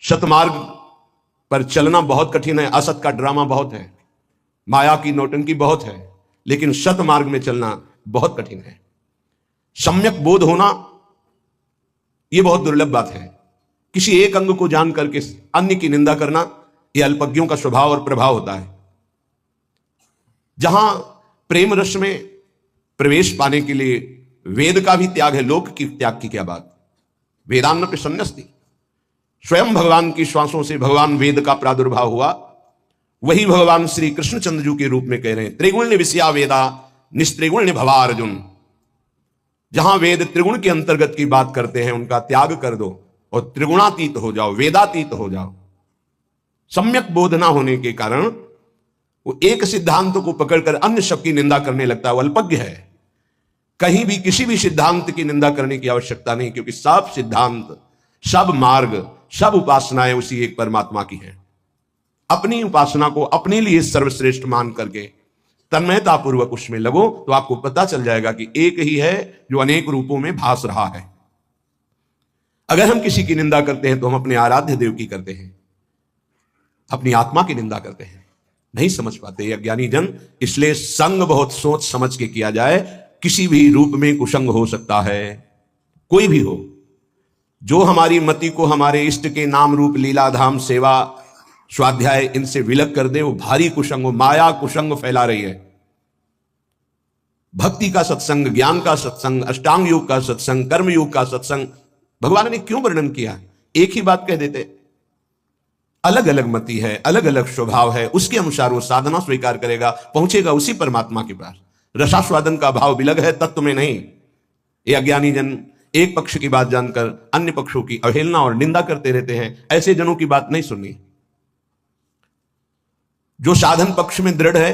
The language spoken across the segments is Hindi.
सतमार्ग पर चलना बहुत कठिन है, असत का ड्रामा बहुत है, माया की नौटंकी बहुत है, लेकिन सतमार्ग में चलना बहुत कठिन है। सम्यक बोध होना यह बहुत दुर्लभ बात है। किसी एक अंग को जान करके अन्य की निंदा करना यह अल्पज्ञों का स्वभाव और प्रभाव होता है। जहां प्रेम रस में प्रवेश पाने के लिए वेद का भी त्याग है, लोक की त्याग की क्या बात। वेदान्न पे संन्यास्ति, स्वयं भगवान की श्वासों से भगवान वेद का प्रादुर्भाव हुआ। वही भगवान श्री कृष्णचंद्र जी के रूप में कह रहे हैं, त्रिगुण विषया वेदा निस्त्रिगुण भवा अर्जुन। जहां वेद त्रिगुण के अंतर्गत की बात करते हैं उनका त्याग कर दो और त्रिगुणातीत हो जाओ, वेदातीत हो जाओ। सम्यक बोध ना होने के कारण वो एक सिद्धांत को पकड़कर अन्य सब की निंदा करने लगता है, वो अल्पज्ञ है। कहीं भी किसी भी सिद्धांत की निंदा करने की आवश्यकता नहीं, क्योंकि सब सिद्धांत, सब मार्ग, सब उपासनाएं उसी एक परमात्मा की हैं। अपनी उपासना को अपने लिए सर्वश्रेष्ठ मान करके तन्मयता पूर्वक उसमें लगो तो आपको पता चल जाएगा कि एक ही है जो अनेक रूपों में भास रहा है। अगर हम किसी की निंदा करते हैं तो हम अपने आराध्य देव की करते हैं, अपनी आत्मा की निंदा करते हैं। नहीं समझ पाते अज्ञानी जन, इसलिए संग बहुत सोच समझ के किया जाए। किसी भी रूप में कुसंग हो सकता है, कोई भी हो। जो हमारी मति को हमारे इष्ट के नाम रूप लीला धाम सेवा स्वाध्याय इनसे विलग कर दे, वो भारी कुसंग, माया कुसंग फैला रही है। भक्ति का सत्संग, ज्ञान का सत्संग, अष्टांग योग का सत्संग, कर्म योग का सत्संग भगवान ने क्यों वर्णन किया? एक ही बात कह देते। अलग अलग मति है, अलग अलग स्वभाव है, उसके अनुसार वो साधना स्वीकार करेगा, पहुंचेगा उसी परमात्मा के पास। रसास्वादन का भाव विलग है, तत्व में नहीं। ये अज्ञानी जन एक पक्ष की बात जानकर अन्य पक्षों की अवहेलना और निंदा करते रहते हैं। ऐसे जनों की बात नहीं सुननी। जो साधन पक्ष में दृढ़ है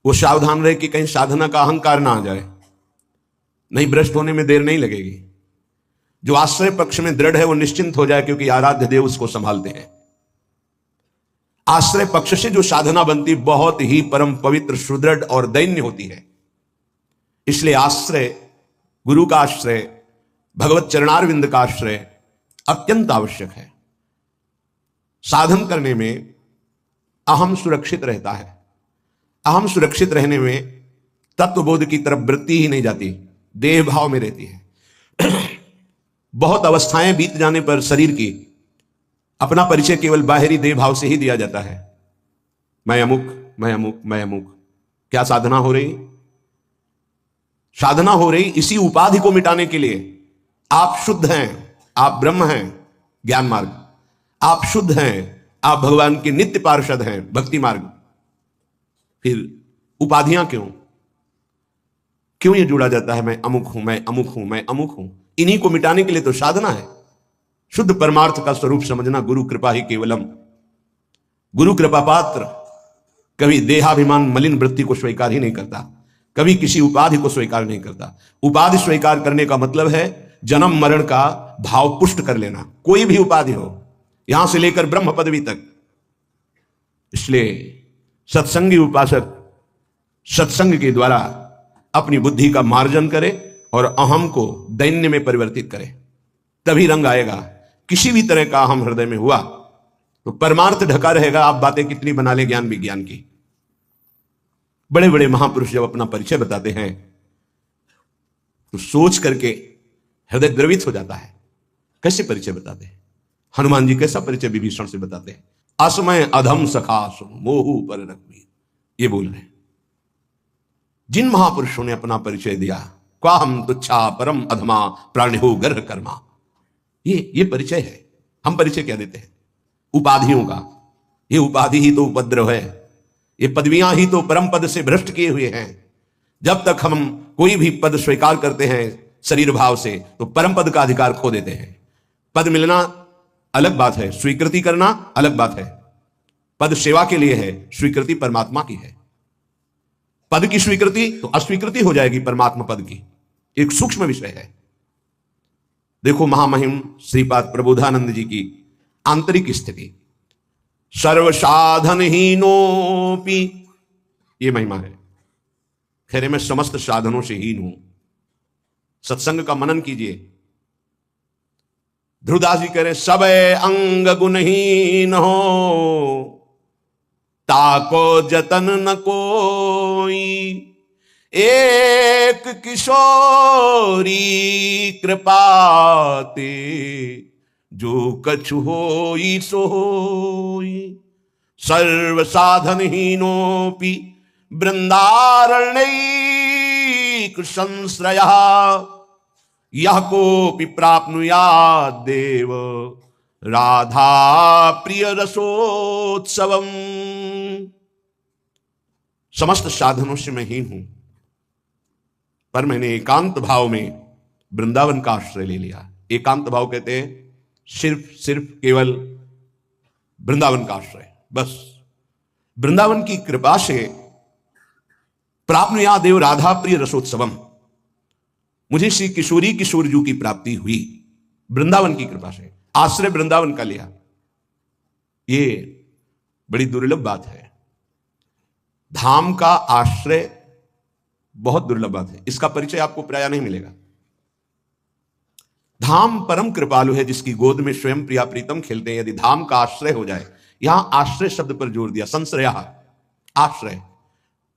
वो सावधान रहे कि कहीं साधना का अहंकार ना आ जाए, नहीं भ्रष्ट होने में देर नहीं लगेगी। जो आश्रय पक्ष में दृढ़ है वो निश्चिंत हो जाए, क्योंकि आराध्य देव उसको संभालते हैं। आश्रय पक्ष से जो साधना बनती बहुत ही परम पवित्र, सुदृढ़ और दैन्य होती है। इसलिए आश्रय, गुरु का आश्रय, भगवत चरणारविंद का आश्रय अत्यंत आवश्यक है। साधन करने में अहम सुरक्षित रहता है। अहम सुरक्षित रहने में तत्वबोध की तरफ वृत्ति ही नहीं जाती, देह भाव में रहती है। बहुत अवस्थाएं बीत जाने पर शरीर की अपना परिचय केवल बाहरी देह भाव से ही दिया जाता है। मैं अमुक, मैं अमुक, मैं अमुक। क्या साधना हो रही? साधना हो रही इसी उपाधि को मिटाने के लिए। आप शुद्ध हैं, आप ब्रह्म हैं, ज्ञान मार्ग। आप शुद्ध हैं, आप भगवान के नित्य पार्षद हैं, भक्ति मार्ग। फिर उपाधियां क्यों ये जुड़ा जाता है? मैं अमुक हूं, मैं अमुक हूं, मैं अमुक हूं। इन्हीं को मिटाने के लिए तो साधना है। शुद्ध परमार्थ का स्वरूप समझना, गुरु कृपा ही केवलम। गुरु कृपा पात्र कभी देहाभिमान मलिन वृत्ति को स्वीकार ही नहीं करता, कभी किसी उपाधि को स्वीकार नहीं करता। उपाधि स्वीकार करने का मतलब है जन्म मरण का भाव पुष्ट कर लेना, कोई भी उपाधि हो, यहां से लेकर ब्रह्म पदवी तक। इसलिए सत्संगी उपासक सत्संग के द्वारा अपनी बुद्धि का मार्जन करे और अहम को दैन्य में परिवर्तित करे, तभी रंग आएगा। किसी भी तरह का अहम हृदय में हुआ तो परमार्थ ढका रहेगा। आप बातें कितनी बना ले ज्ञान विज्ञान की। बड़े बड़े महापुरुष जब अपना परिचय बताते हैं तो सोच करके हृदय द्रवित हो जाता है। कैसे परिचय बताते हैं? हनुमान जी कैसा परिचय विभीषण से बताते हैं? असमय अधम सखा मोहू पर रघुवीर, ये बोल रहे हैं। जिन महापुरुषों ने अपना परिचय दिया, क्वाहम तुच्छा परम अधमा प्राणिहो गर्ह कर्मा, ये परिचय है। हम परिचय क्या देते हैं? उपाधियों का। ये उपाधि ही तो उपद्रव है, ये पदवियां ही तो परम पद से भ्रष्ट किए हुए हैं। जब तक हम कोई भी पद स्वीकार करते हैं शरीर भाव से तो परम पद का अधिकार खो देते हैं। पद मिलना अलग बात है, स्वीकृति करना अलग बात है। पद सेवा के लिए है, स्वीकृति परमात्मा की है। पद की स्वीकृति तो अस्वीकृति हो जाएगी परमात्मा पद की। एक सूक्ष्म विषय है। देखो महामहिम श्रीपाद प्रबोधानंद जी की आंतरिक स्थिति। सर्वसाधनहीनोपि, ये महिमा है। खैर मैं समस्त साधनों से हीन हूं। सत्संग का मनन कीजिए। ध्रुवदास जी कह रहे सबे अंग गुणहीन हो, ताको जतन न कोई, एक किशोरी कृपाते, जो कछु होई सो होई। सर्व साधनहीनोपि वृंदारण्यैक संश्रयः, यह कोपि प्राप्नुयात् देव राधा प्रिय रसोत्सवम। समस्त साधनों से मैं हीन हूं, पर मैंने एकांत भाव में वृंदावन का आश्रय ले लिया। एकांत भाव कहते हैं सिर्फ केवल वृंदावन का आश्रय, बस वृंदावन की कृपा से प्राप्नुयात् देव राधा प्रिय रसोत्सवम, मुझे श्री किशोरी किशोरजू की प्राप्ति हुई वृंदावन की कृपा से। आश्रय वृंदावन का लिया, ये बड़ी दुर्लभ बात है। धाम का आश्रय बहुत दुर्लभ बात है, इसका परिचय आपको प्रायः नहीं मिलेगा। धाम परम कृपालु है, जिसकी गोद में स्वयं प्रिया प्रीतम खेलते हैं। यदि धाम का आश्रय हो जाए, यहां आश्रय शब्द पर जोर दिया, संश्रय, आश्रय।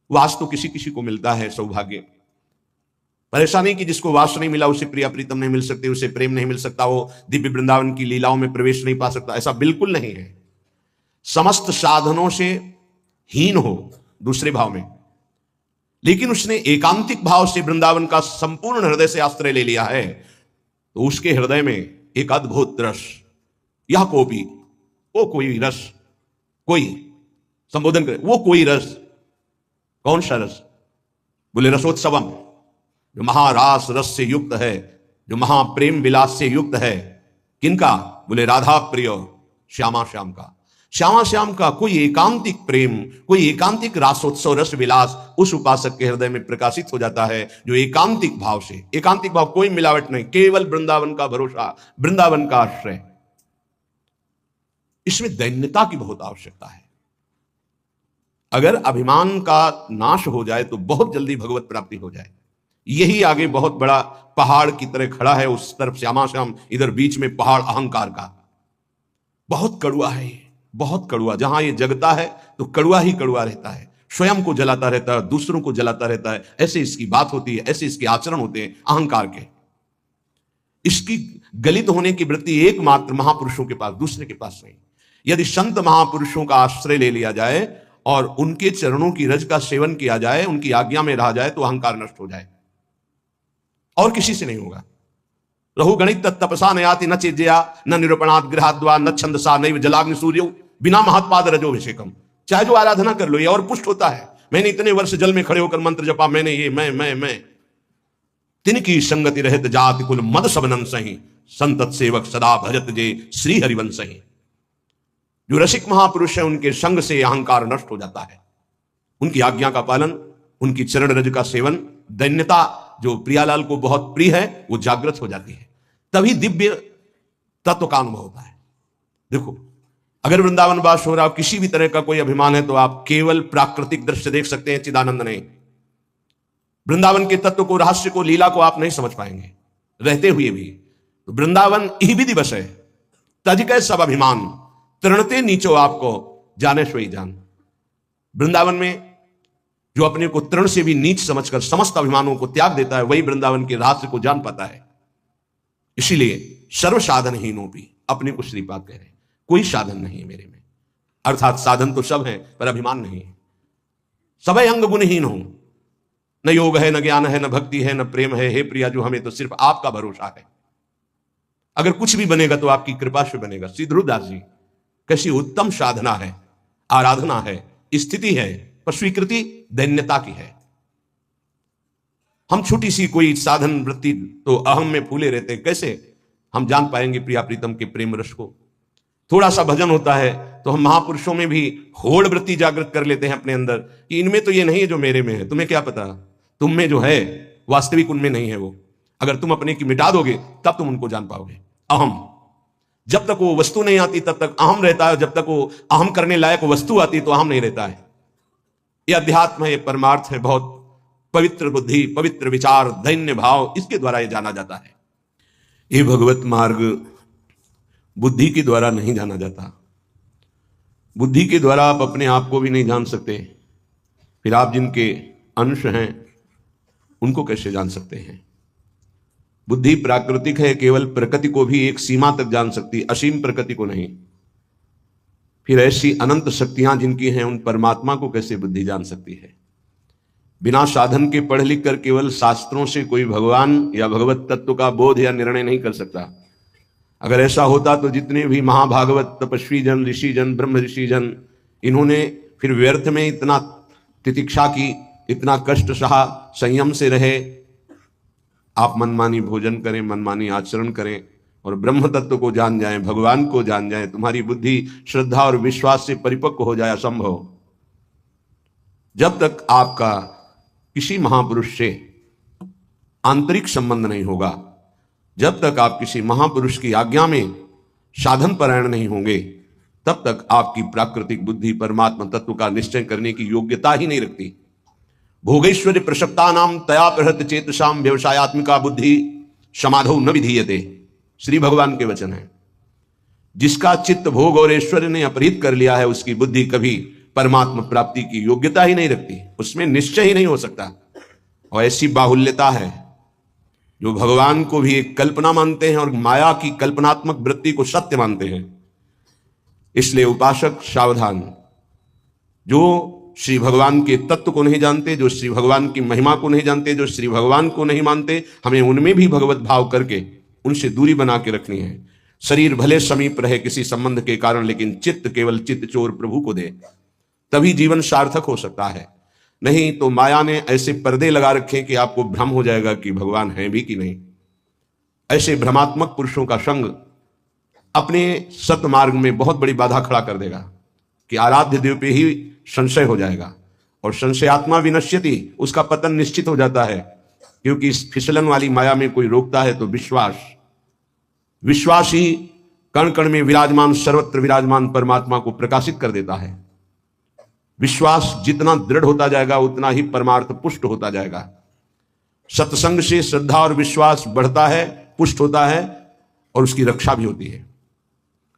वास तो किसी किसी को मिलता है, सौभाग्य। पर ऐसा नहीं कि जिसको वास नहीं मिला उसे प्रिया प्रीतम नहीं मिल सकते, उसे प्रेम नहीं मिल सकता, वो दिव्य वृंदावन की लीलाओं में प्रवेश नहीं पा सकता, ऐसा बिल्कुल नहीं है। समस्त साधनों से हीन हो दूसरे भाव में, लेकिन उसने एकांतिक भाव से वृंदावन का संपूर्ण हृदय से आश्रय ले लिया है, तो उसके हृदय में एक अद्भुत रस, यह कोपी, वो कोई रस, कोई संबोधन करे, वो कोई रस। कौन सा रस? बोले रसोत्सवम, जो महारास रस से युक्त है, जो महाप्रेम विलास से युक्त है। किनका? बोले राधा प्रिय श्यामा श्याम का। श्यामा श्याम का कोई एकांतिक प्रेम, कोई एकांतिक रासोत्सव रस विलास उस उपासक के हृदय में प्रकाशित हो जाता है, जो एकांतिक भाव से, एकांतिक भाव कोई मिलावट नहीं, केवल वृंदावन का भरोसा, वृंदावन का आश्रय। इसमें दैन्यता की बहुत आवश्यकता है। अगर अभिमान का नाश हो जाए तो बहुत जल्दी भगवत प्राप्ति हो जाए। यही आगे बहुत बड़ा पहाड़ की तरह खड़ा है, उस तरफ श्यामा श्याम, इधर बीच में पहाड़ अहंकार का। बहुत कड़ुआ है ये, बहुत कड़ुआ। जहां ये जगता है तो कड़ुआ ही कड़ुआ रहता है, स्वयं को जलाता रहता है, दूसरों को जलाता रहता है। ऐसे इसकी बात होती है, ऐसे इसके आचरण होते हैं अहंकार के। इसकी गलित होने की वृत्ति एकमात्र महापुरुषों के पास, दूसरे के पास नहीं। यदि संत महापुरुषों का आश्रय ले लिया जाए और उनके चरणों की रज का सेवन किया जाए, उनकी आज्ञा में रहा जाए, तो अहंकार नष्ट हो जाए, और किसी से नहीं होगा। रहु गणित तपसा नयाति न चेज्या न निरूपणात् गृहाद्वा न छंदसा नैव जलाग्नि सूर्यो बिना महत्पाद रजोभिषेकम। चाहे जो आराधना कर लो, ये और पुष्ट होता है। मैंने इतने वर्ष जल में खड़े होकर मंत्र जपा, मैंने ये मैं तिनकी संगति रहत जाति कुल मद सबनन सही, संतत सेवक सदा भजत जे श्री हरिवंश सही। जो रसिक महापुरुष है, उनके संग से अहंकार नष्ट हो जाता है। उनकी आज्ञा का पालन, उनकी चरण रज का सेवन, दैन्यता जो प्रियालाल को बहुत प्रिय है, वो जागृत हो जाती है। तभी दिव्य तत्व का अनुभव होता है। देखो, अगर वृंदावन वास हो रहा हो, किसी भी तरह का कोई अभिमान है, तो आप केवल प्राकृतिक दृश्य देख सकते हैं, चिदानंद नहीं। वृंदावन के तत्व को, रहस्य को, लीला को आप नहीं समझ पाएंगे रहते हुए भी। तो वृंदावन ही विधि बस है, तज कै सब अभिमान, तृणते नीचो आपको जाने सोई जान। वृंदावन में जो अपने को तृण से भी नीच समझकर समस्त अभिमानों को त्याग देता है, वही वृंदावन के रहस्य को जान पाता है। इसीलिए सर्व साधनहीनों भी अपने को श्रीपाद कह रहे हैं, कोई साधन नहीं है मेरे में। अर्थात साधन तो सब है, पर अभिमान नहीं है। सबे अंग गुणहीन हो, न योग है, न ज्ञान है, न भक्ति है, न प्रेम है। हे प्रिया, जो हमें तो सिर्फ आपका भरोसा है। अगर कुछ भी बनेगा तो आपकी कृपा से बनेगा। श्री ध्रुवदास जी, कैसी उत्तम साधना है, आराधना है, स्थिति है, पर स्वीकृति दैन्यता की है। हम छोटी सी कोई साधन वृत्ति तो अहम में फूले रहते हैं। कैसे हम जान पाएंगे प्रिया प्रीतम के प्रेम रस को? थोड़ा सा भजन होता है तो हम महापुरुषों में भी होड़ वृत्ति जागृत कर लेते हैं अपने अंदर, कि इनमें तो ये नहीं है जो मेरे में है। तुम्हें क्या पता, तुम में जो है वास्तविक उनमें नहीं है वो। अगर तुम अपने की मिटा दोगे तब तुम उनको जान पाओगे। अहम, जब तक वो वस्तु नहीं आती तब तक अहम रहता है, जब तक वो अहम करने लायक वस्तु आती तो अहम नहीं रहता है। ये अध्यात्म है, ये परमार्थ है। बहुत पवित्र बुद्धि, पवित्र विचार, दैन्य भाव, इसके द्वारा ये जाना जाता है। ये भगवत मार्ग बुद्धि के द्वारा नहीं जाना जाता। बुद्धि के द्वारा आप अपने आप को भी नहीं जान सकते, फिर आप जिनके अंश हैं उनको कैसे जान सकते हैं। बुद्धि प्राकृतिक है, केवल प्रकृति को भी एक सीमा तक जान सकती, असीम प्रकृति को नहीं। फिर ऐसी अनंत शक्तियां जिनकी हैं उन परमात्मा को कैसे बुद्धि जान सकती है। बिना साधन के पढ़ लिख कर केवल शास्त्रों से कोई भगवान या भगवत तत्व का बोध या निर्णय नहीं कर सकता। अगर ऐसा होता तो जितने भी महाभागवत तपस्वी जन, ऋषि जन, ब्रह्म ऋषि जन, इन्होंने फिर व्यर्थ में इतना तितिक्षा की, इतना कष्ट सहा, संयम से रहे। आप मनमानी भोजन करें, मनमानी आचरण करें और ब्रह्म तत्व को जान जाएं, भगवान को जान जाएं, तुम्हारी बुद्धि श्रद्धा और विश्वास से परिपक्व हो जाए, असंभव। जब तक आपका किसी महापुरुष से आंतरिक संबंध नहीं होगा, जब तक आप किसी महापुरुष की आज्ञा में साधन परायण नहीं होंगे, तब तक आपकी प्राकृतिक बुद्धि परमात्मा तत्व का निश्चय करने की योग्यता ही नहीं रखती। भोगैश्वर्य प्रसक्ता नाम तया प्रहत चेतसाम व्यवसायत्मिका बुद्धि समाधौ न विधीयते, श्री भगवान के वचन है। जिसका चित्त भोग और ऐश्वर्य ने अपहृत कर लिया है, उसकी बुद्धि कभी परमात्मा प्राप्ति की योग्यता ही नहीं रखती, उसमें निश्चय ही नहीं हो सकता। और ऐसी बाहुल्यता है जो भगवान को भी एक कल्पना मानते हैं और माया की कल्पनात्मक वृत्ति को सत्य मानते हैं। इसलिए उपासक सावधान, जो श्री भगवान के तत्व को नहीं जानते, जो श्री भगवान की महिमा को नहीं जानते, जो श्री भगवान को नहीं मानते, हमें उनमें भी भगवत भाव करके उनसे दूरी बना के रखनी है। शरीर भले समीप रहे किसी संबंध के कारण, लेकिन चित्त केवल चित्त चोर प्रभु को दे, तभी जीवन सार्थक हो सकता है। नहीं तो माया ने ऐसे पर्दे लगा रखे कि आपको भ्रम हो जाएगा कि भगवान है भी कि नहीं। ऐसे भ्रमात्मक पुरुषों का संग अपने सतमार्ग में बहुत बड़ी बाधा खड़ा कर देगा कि आराध्य देव पे ही संशय हो जाएगा, और संशयात्मा विनश्यति, उसका पतन निश्चित हो जाता है। क्योंकि इस फिसलन वाली माया में कोई रोकता है तो विश्वास ही कण कण में विराजमान, सर्वत्र विराजमान परमात्मा को प्रकाशित कर देता है। विश्वास जितना दृढ़ होता जाएगा उतना ही परमार्थ पुष्ट होता जाएगा। सत्संग से श्रद्धा और विश्वास बढ़ता है, पुष्ट होता है और उसकी रक्षा भी होती है।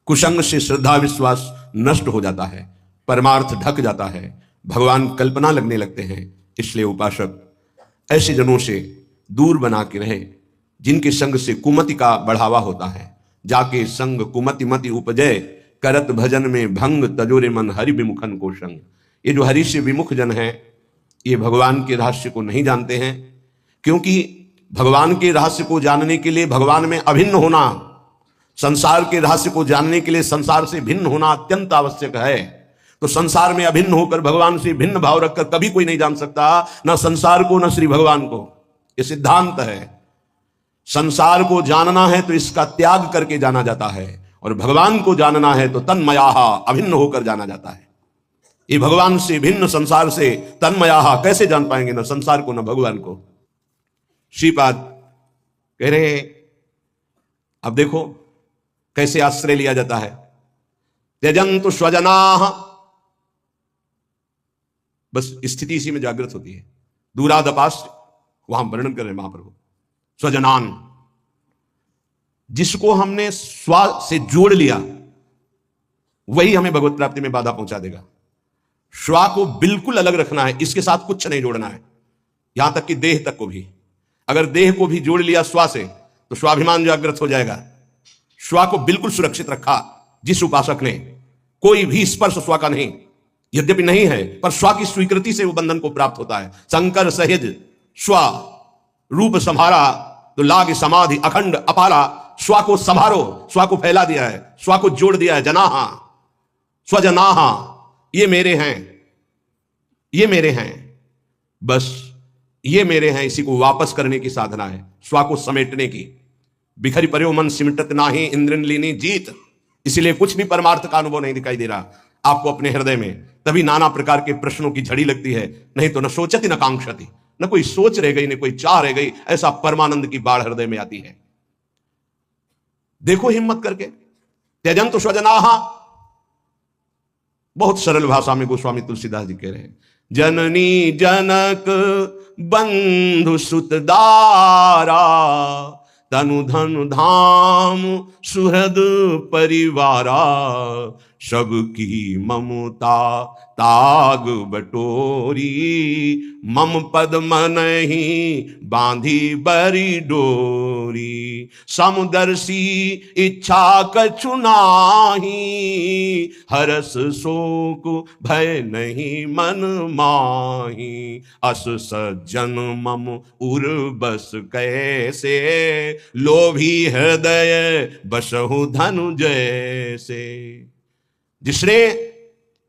कुसंग से श्रद्धा विश्वास नष्ट हो जाता है, परमार्थ ढक जाता है, भगवान कल्पना लगने लगते हैं। इसलिए उपासक ऐसे जनों से दूर बना के रहे जिनके संग से कुमति का बढ़ावा होता है। जाके संग कुमति मति उपजय, करत भजन में भंग, तजोरे मन हरि विमुखन को संग। ये जो हरि से विमुख जन हैं, ये भगवान के रहस्य को नहीं जानते हैं। क्योंकि भगवान के रहस्य को जानने के लिए भगवान में अभिन्न होना, संसार के रहस्य को जानने के लिए संसार से भिन्न होना अत्यंत आवश्यक है। तो संसार में अभिन्न होकर भगवान से भिन्न भाव रखकर कभी कोई नहीं जान सकता, न संसार को न श्री भगवान को। ये सिद्धांत है। संसार को जानना है तो इसका त्याग करके जाना जाता है, और भगवान को जानना है तो तन्मयाः अभिन्न होकर जाना जाता है। ये भगवान से भिन्न, संसार से तन्मयाः कैसे जान पाएंगे, न संसार को न भगवान को। श्रीपाद कह रहे हैं, अब देखो कैसे आश्रय लिया जाता है। त्यजन्तु स्वजनाः, बस स्थिति इसी में जागृत होती है। दूरादपाश्च, वहां वर्णन कर रहे हैं महाप्रभु। स्वजनान, जिसको हमने स्व से जोड़ लिया वही हमें भगवत प्राप्ति में बाधा पहुंचा देगा। स्व को बिल्कुल अलग रखना है, इसके साथ कुछ नहीं जोड़ना है, यहां तक कि देह तक को भी। अगर देह को भी जोड़ लिया स्व से तो स्वाभिमान जागृत हो जाएगा। स्व को बिल्कुल सुरक्षित रखा जिस उपासक ने, कोई भी स्पर्श स्व का नहीं, यद्यपि नहीं है पर स्व की स्वीकृति से वो बंधन को प्राप्त होता है। शंकर सहज स्व रूप संभारा तो लाग समाधि अखंड अपारा। स्व को संभारो, स्व को फैला दिया है, स्व को जोड़ दिया है। जनाहा स्वजनाहा, ये मेरे हैं, ये मेरे हैं, बस ये मेरे हैं। इसी को वापस करने की साधना है, स्व को समेटने की। बिखरी पर्यो मन सिमटत नाही, इंद्रन लीनी जीत। इसीलिए कुछ भी परमार्थ का अनुभव नहीं दिखाई दे रहा आपको अपने हृदय में। तभी नाना प्रकार के प्रश्नों की झड़ी लगती है। नहीं तो न सोचती न कांक्षती, न कोई सोच रह गई न कोई चाह रह गई। ऐसा परमानंद की बाढ़ हृदय में आती है। देखो हिम्मत करके, त्यजन्तु स्वजनाः, बहुत सरल भाषा में गोस्वामी तुलसीदास जी कह रहे हैं। जननी जनक बंधु सुत दारा, तनु धन धाम सुहृद परिवारा, सबकी ममता ताग बटोरी, मम पद मनहि बांधी बरी डोरी, समुदर्शी इच्छा कछु नाही, हरस शोक भय नहीं मन माही, अस सज्जन मम उर बस कैसे, लोभी हृदय बसहु धनु जैसे। जिसने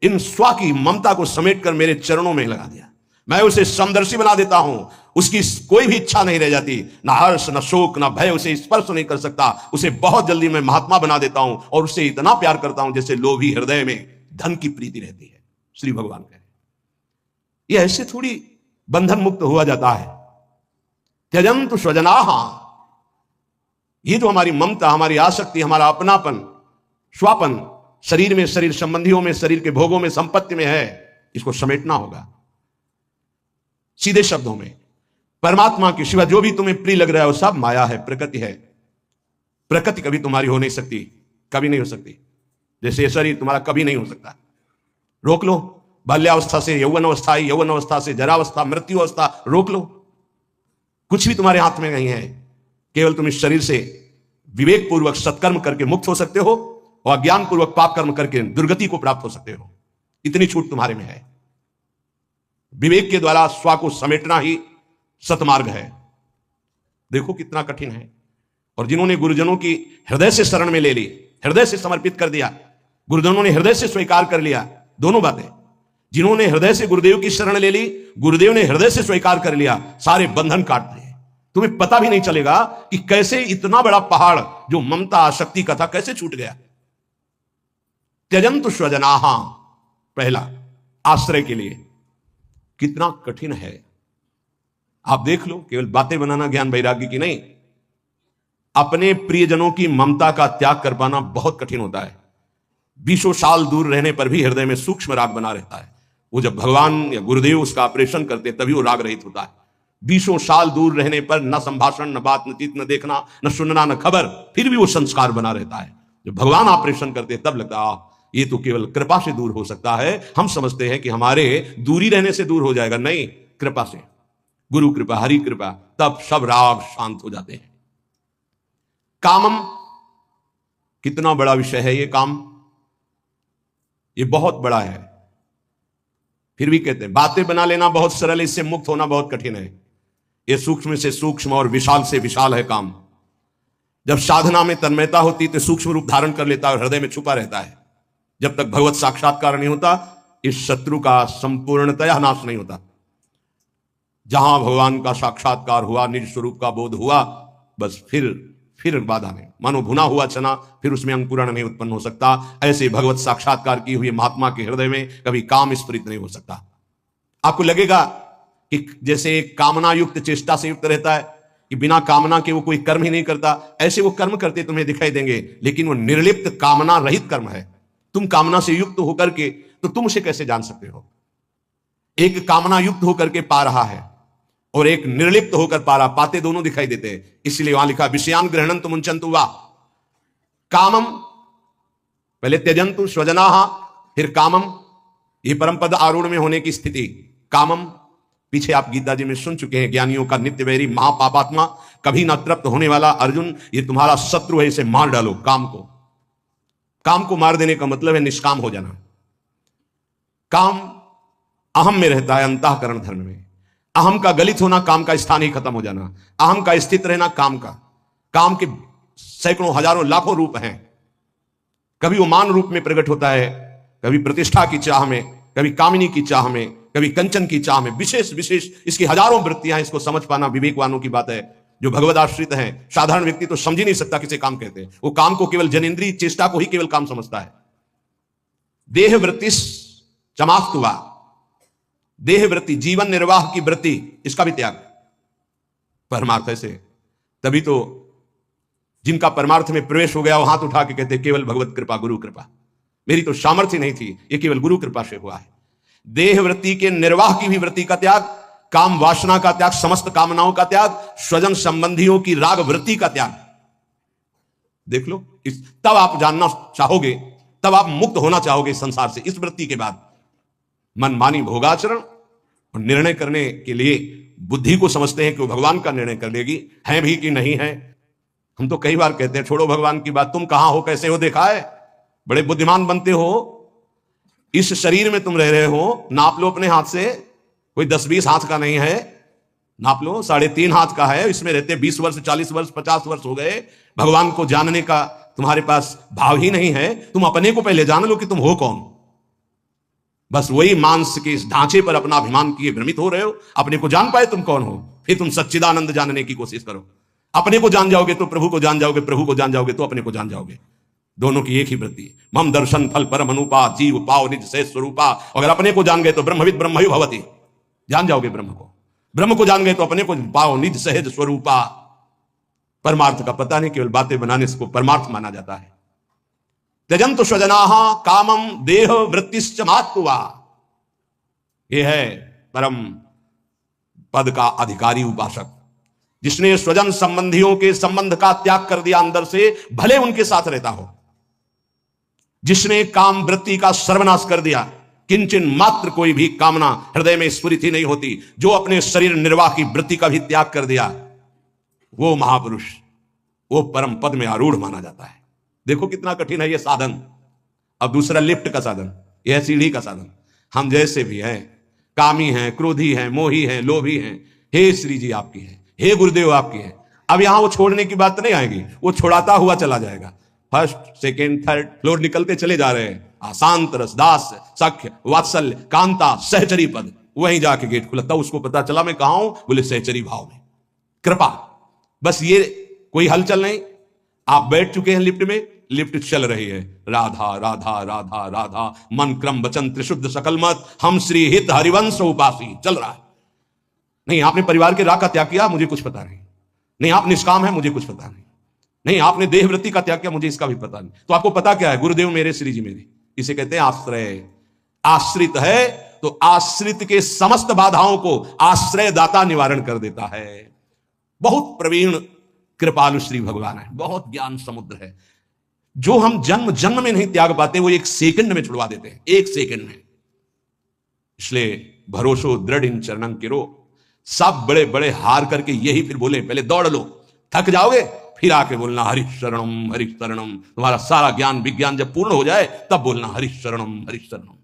इन स्व की ममता को समेटकर मेरे चरणों में लगा दिया, मैं उसे समदर्शी बना देता हूं, उसकी कोई भी इच्छा नहीं रह जाती, ना हर्ष ना शोक ना भय उसे स्पर्श नहीं कर सकता, उसे बहुत जल्दी मैं महात्मा बना देता हूं और उससे इतना प्यार करता हूं जैसे लोभी हृदय में धन की प्रीति रहती है। श्री भगवान कह रहे ये ऐसे थोड़ी बंधन मुक्त हुआ जाता है। त्यजन्तु स्वजनाः, ये जो हमारी ममता, हमारी आसक्ति, हमारा अपनापन, स्वापन शरीर में, शरीर संबंधियों में, शरीर के भोगों में, संपत्ति में है, इसको समेटना होगा। सीधे शब्दों में परमात्मा के सिवा जो भी तुम्हें प्रिय लग रहा है वो सब माया है, प्रकृति है। प्रकृति कभी तुम्हारी हो नहीं सकती, कभी नहीं हो सकती। जैसे ये शरीर तुम्हारा कभी नहीं हो सकता। रोक लो, बाल्यावस्था से यौवन अवस्था, यौवन अवस्था से जरावस्था, मृत्यु अवस्था, रोक लो। कुछ भी तुम्हारे हाथ में नहीं है, केवल तुम इस शरीर से विवेक पूर्वक सत्कर्म करके मुक्त हो सकते हो और अज्ञान पूर्वक पाप कर्म करके दुर्गति को प्राप्त हो सकते हो। इतनी छूट तुम्हारे में है। विवेक के द्वारा स्व को समेटना ही सतमार्ग है। देखो कितना कठिन है। और जिन्होंने गुरुजनों की हृदय से शरण में ले ली, हृदय से समर्पित कर दिया, गुरुजनों ने हृदय से स्वीकार कर लिया, दोनों बातें। जिन्होंने हृदय से गुरुदेव की शरण ले ली, गुरुदेव ने हृदय से स्वीकार कर लिया, सारे बंधन काट दिए। तुम्हें पता भी नहीं चलेगा कि कैसे इतना बड़ा पहाड़ जो ममता आसक्ति का था कैसे छूट गया। त्यजन्तु स्वजनाः, पहला आश्रय के लिए कितना कठिन है। आप देख लो, केवल बातें बनाना ज्ञान वैराग्य की नहीं, अपने प्रियजनों की ममता का त्याग कर पाना बहुत कठिन होता है। 20 साल दूर रहने पर भी हृदय में सूक्ष्म राग बना रहता है। वो जब भगवान या गुरुदेव उसका ऑपरेशन करते तभी वो राग रहित होता है। 20 साल दूर रहने पर न संभाषण, न बात, न चित, न देखना, न सुनना, न खबर, फिर भी वो संस्कार बना रहता है। जब भगवान ऑपरेशन करते तब लगता ये तो केवल कृपा से दूर हो सकता है। हम समझते हैं कि हमारे दूरी रहने से दूर हो जाएगा, नहीं, कृपा से, गुरु कृपा, हरि कृपा, तब सब राग शांत हो जाते हैं। कामम, कितना बड़ा विषय है ये काम, ये बहुत बड़ा है। फिर भी कहते हैं बातें बना लेना बहुत सरल है, इससे मुक्त होना बहुत कठिन है। ये सूक्ष्म से सूक्ष्म और विशाल से विशाल है काम। जब साधना में तन्मयता होती तो सूक्ष्म रूप धारण कर लेता है और हृदय में छुपा रहता है। जब तक भगवत साक्षात्कार नहीं होता, इस शत्रु का संपूर्णतया नाश नहीं होता। जहां भगवान का साक्षात्कार हुआ, निज स्वरूप का बोध हुआ, बस फिर बाधा नहीं। मानो भुना हुआ चना, फिर उसमें अंकुरण नहीं उत्पन्न हो सकता। ऐसे भगवत साक्षात्कार की हुई महात्मा के हृदय में कभी काम स्फुरित नहीं हो सकता। आपको लगेगा कि जैसे कामना युक्त चेष्टा से युक्त रहता है, कि बिना कामना के वो कोई कर्म ही नहीं करता, ऐसे वो कर्म करते तुम्हें दिखाई देंगे, लेकिन वो निर्लिप्त कामना रहित कर्म है। तुम कामना से युक्त होकर के तो तुम उसे कैसे जान सकते हो? एक कामना युक्त होकर के पा रहा है और एक निर्लिप्त होकर पा रहा, पाते दोनों दिखाई देते हैं। इसलिए वहां लिखा विषयान गृह्णन्तु मुञ्चन्तु वा कामम, पहले त्यजन्तु स्वजनाः, फिर कामम। ये परम पद आरूढ़ में होने की स्थिति। कामम, पीछे आप गीता जी में सुन चुके हैं, ज्ञानियों का नित्य वैरी, महापापात्मा, कभी न तृप्त होने वाला अर्जुन, ये तुम्हारा शत्रु है, इसे मार डालो। काम को, काम को मार देने का मतलब है निष्काम हो जाना। काम अहम में रहता है, अंतःकरण धर्म में। अहम का गलित होना, काम का स्थान ही खत्म हो जाना। अहम का स्थित रहना, काम का। काम के सैकड़ों, हजारों, लाखों रूप हैं। कभी वो मान रूप में प्रकट होता है, कभी प्रतिष्ठा की चाह में, कभी कामिनी की चाह में, कभी कंचन की चाह में। विशेष विशेष इसकी हजारों वृत्तियां। इसको समझ पाना विवेकवानों की बात है। जो भगवद आश्रित हैं, साधारण व्यक्ति तो समझ ही नहीं सकता किसे काम कहते हैं। वो काम को केवल जनेन्द्रीय चेष्टा को ही केवल काम समझता है। देह वृत्ति चमास्तुवा, देह वृत्ति, जीवन निर्वाह की वृत्ति, इसका भी त्याग परमार्थ है से। तभी तो जिनका परमार्थ में प्रवेश हो गया वो हाथ उठा के कहते केवल भगवत कृपा, गुरु कृपा। मेरी तो सामर्थ्य नहीं थी, ये केवल गुरु कृपा से हुआ है। देह वृत्ति के निर्वाह की भी वृत्ति का त्याग, काम वासना का त्याग, समस्त कामनाओं का त्याग, स्वजन संबंधियों की राग वृत्ति का त्याग। देख लो, तब आप जानना चाहोगे, तब आप मुक्त होना चाहोगे संसार से इस वृत्ति के बाद। मनमानी भोगाचरण और निर्णय करने के लिए बुद्धि को समझते हैं कि वो भगवान का निर्णय कर लेगी, है भी कि नहीं है। हम तो कई बार कहते हैं छोड़ो भगवान की बात, तुम कहां हो, कैसे हो, देखा है, बड़े बुद्धिमान बनते हो, इस शरीर में तुम रह रहे हो, नाप लो अपने हाथ से, कोई 10-20 हाथ का नहीं है, नाप लो, 3.5 हाथ का है, इसमें रहते 20 वर्ष 40 वर्ष 50 वर्ष हो गए, भगवान को जानने का तुम्हारे पास भाव ही नहीं है। तुम अपने को पहले जान लो कि तुम हो कौन। बस वही मांस के इस ढांचे पर अपना अभिमान किए भ्रमित हो रहे हो। अपने को जान पाए तुम कौन हो, फिर तुम सच्चिदानंद जानने की कोशिश करो। अपने को जान जाओगे तो प्रभु को जान जाओगे, प्रभु को जान जाओगे तो अपने को जान जाओगे। दोनों की एक ही वृत्ति। मम दर्शन फल परम अनुपा, जीव पाव निज से स्वरूपा। अगर अपने को जान गए तो ब्रह्मविद ब्रह्मयु भवति, जान जाओगे ब्रह्म को। ब्रह्म को जान गए तो अपने को पाओ निज सहज स्वरूपा। परमार्थ का पता नहीं, केवल बातें बनाने से को परमार्थ माना जाता है। त्यजंतु स्वजनाः कामम देह वृत्तिश्च मात्वा। यह है परम पद का अधिकारी उपासक, जिसने स्वजन संबंधियों के संबंध का त्याग कर दिया अंदर से, भले उनके साथ रहता हो। जिसने काम वृत्ति का सर्वनाश कर दिया, किंचन मात्र कोई भी कामना हृदय में स्फुरित ही नहीं होती, जो अपने शरीर निर्वाह की वृत्ति का भी त्याग कर दिया, वो महापुरुष, वो परम पद में आरूढ़ माना जाता है। देखो कितना कठिन है ये साधन। अब दूसरा लिफ्ट का साधन, यह सीढ़ी का साधन। हम जैसे भी हैं, कामी हैं, क्रोधी हैं, मोही हैं, लोभी हैं, हे श्री जी आपकी है, हे गुरुदेव आपकी है। अब यहां वो छोड़ने की बात नहीं आएगी, वो छुड़ाता हुआ चला जाएगा। फर्स्ट सेकेंड थर्ड फ्लोर निकलते चले जा रहे हैं। शांत रस, दास, सख्य, वात्सल्य, कांता, सहचरी पद। वहीं जाके गेट खुला, तब उसको पता चला मैं कहां हूं, बोले सहचरी भाव में, कृपा। बस ये कोई हलचल नहीं। आप बैठ चुके हैं लिफ्ट में, लिफ्ट चल रही है, राधा राधा राधा राधा, मन क्रम वचन त्रिशुद्ध सकल मत, हम श्री हित हरिवंश उपासी, चल रहा है। नहीं आपने परिवार के राग का त्याग किया, मुझे कुछ पता नहीं। नहीं आप निष्काम है, मुझे कुछ पता नहीं। नहीं आपने देहवृत्ति का त्याग किया, मुझे इसका भी पता नहीं। तो आपको पता क्या है? गुरुदेव मेरे, श्री जी मेरे। इसे कहते हैं आश्रय। आश्रित है तो आश्रित के समस्त बाधाओं को आश्रय दाता निवारण कर देता है। बहुत प्रवीण कृपालु श्री भगवान है, बहुत ज्ञान समुद्र है। जो हम जन्म जन्म में नहीं त्याग पाते, वो 1 सेकंड में छुड़वा देते हैं, 1 सेकंड में। इसलिए भरोसो दृढ़ इन चरणं किरो। सब बड़े बड़े हार करके यही फिर बोले, पहले दौड़ लो, थक जाओगे, फिर आके बोलना हरि शरणम हरि शरणम। तुम्हारा सारा ज्ञान विज्ञान जब पूर्ण हो जाए, तब बोलना हरि शरणम हरि शरणम।